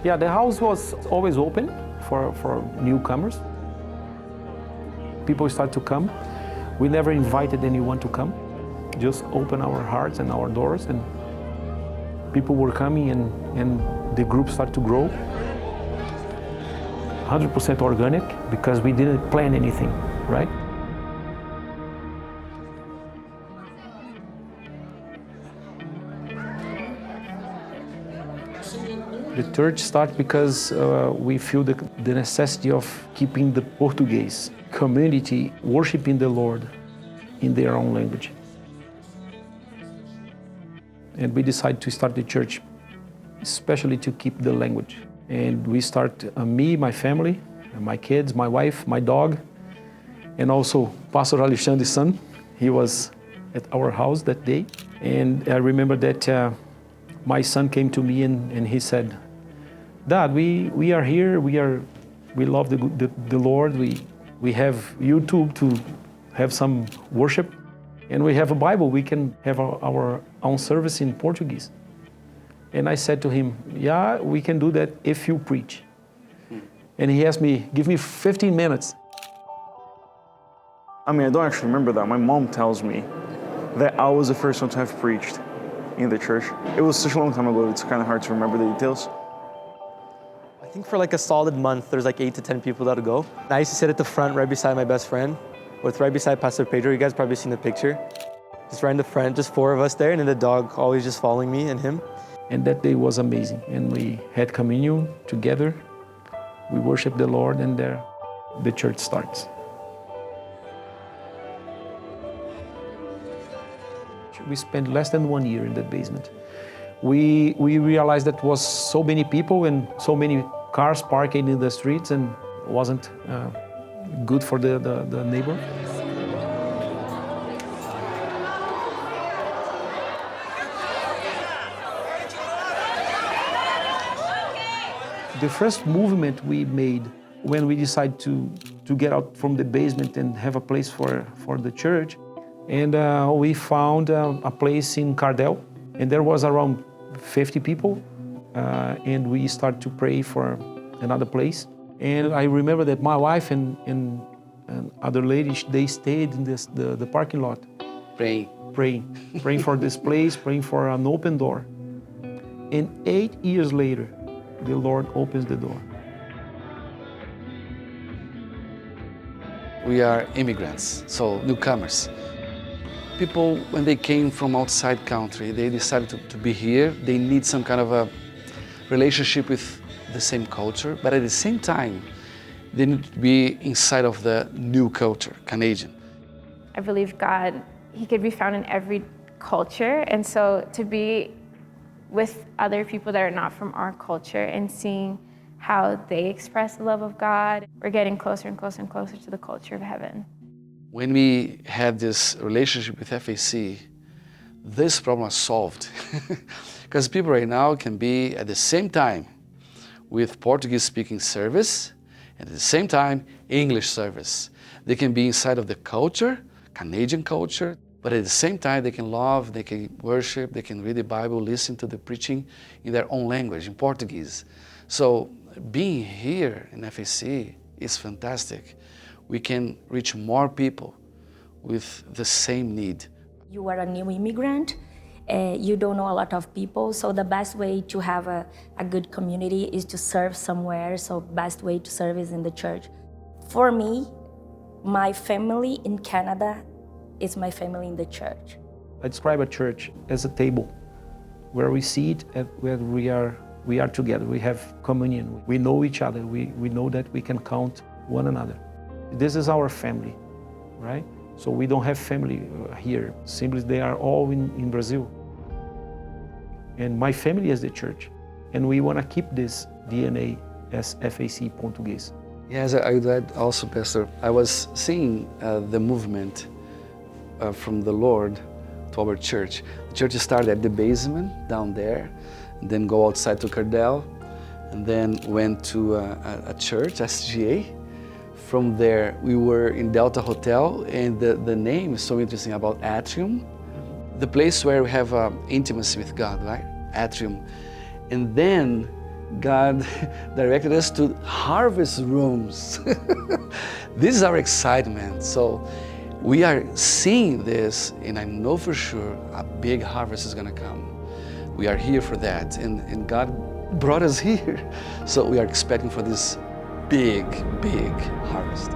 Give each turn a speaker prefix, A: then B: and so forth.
A: Yeah, the house was always open for newcomers. People start to come. We never invited anyone to come. Just open our hearts and our doors, and people were coming, and the group started to grow. 100% organic, because we didn't plan anything, right? The church started because we feel the necessity of keeping the Portuguese community worshiping the Lord in their own language. And we decided to start the church especially to keep the language. And we start, me, my family, my kids, my wife, my dog, and also Pastor Alexandre's son. He was at our house that day. And I remember that my son came to me and he said, "Dad, we are here, we love the Lord, we have YouTube to have some worship, and we have a Bible, we can have our own service in Portuguese." And I said to him, "Yeah, we can do that if you preach." And he asked me, "Give me 15 minutes.
B: I mean, I don't actually remember that. My mom tells me that I was the first one to have preached in the church. It was such a long time ago, it's kind of hard to remember the details.
C: I think for like a solid month, there's like 8 to 10 people that would go. I used to sit at the front right beside my best friend, with right beside Pastor Pedro. You guys probably seen the picture. Just right in the front, just 4 of us there, and then the dog always just following me and him.
A: And that day was amazing. And we had communion together. We worshiped the Lord, and there the church starts. We spent less than 1 year in that basement. We realized that was so many people and so many cars parking in the streets, and wasn't good for the neighbor. The first movement we made when we decided to get out from the basement and have a place for the church, and we found a place in Cardell, and there was around 50 people, and we started to pray for another place. And I remember that my wife and other ladies, they stayed in the parking lot. Praying for this place, praying for an open door. And 8 years later, the Lord opens the door.
D: We are immigrants, so newcomers. People, when they came from outside country, they decided to be here. They need some kind of a relationship with the same culture, but at the same time, they need to be inside of the new culture, Canadian.
E: I believe God, He could be found in every culture, and so to be with other people that are not from our culture and seeing how they express the love of God, we're getting closer and closer and closer to the culture of heaven.
D: When we had this relationship with FAC, this problem was solved. Because people right now can be at the same time with Portuguese speaking service and at the same time English service. They can be inside of the culture, Canadian culture, but at the same time they can love, they can worship, they can read the Bible, listen to the preaching in their own language, in Portuguese. So being here in FAC is fantastic. We can reach more people with the same need.
F: You are a new immigrant, you don't know a lot of people, so the best way to have a good community is to serve somewhere, so best way to serve is in the church. For me, my family in Canada is my family in the church.
A: I describe a church as a table where we sit and where we are together. We have communion. We know each other. We know that we can count one another. This is our family, right? So we don't have family here. Simply they are all in Brazil. And my family is the church. And we want to keep this DNA as FAC Português.
D: Yes, I would add also, Pastor, I was seeing the movement from the Lord to our church. The church started at the basement down there, and then go outside to Cardell, and then went to a church, SGA. From there, we were in Delta Hotel, and the name is so interesting about Atrium, the place where we have intimacy with God, right? Atrium. And then God directed us to harvest rooms. This is our excitement. So we are seeing this, and I know for sure a big harvest is going to come. We are here for that, and God brought us here. So we are expecting for this big, big harvest.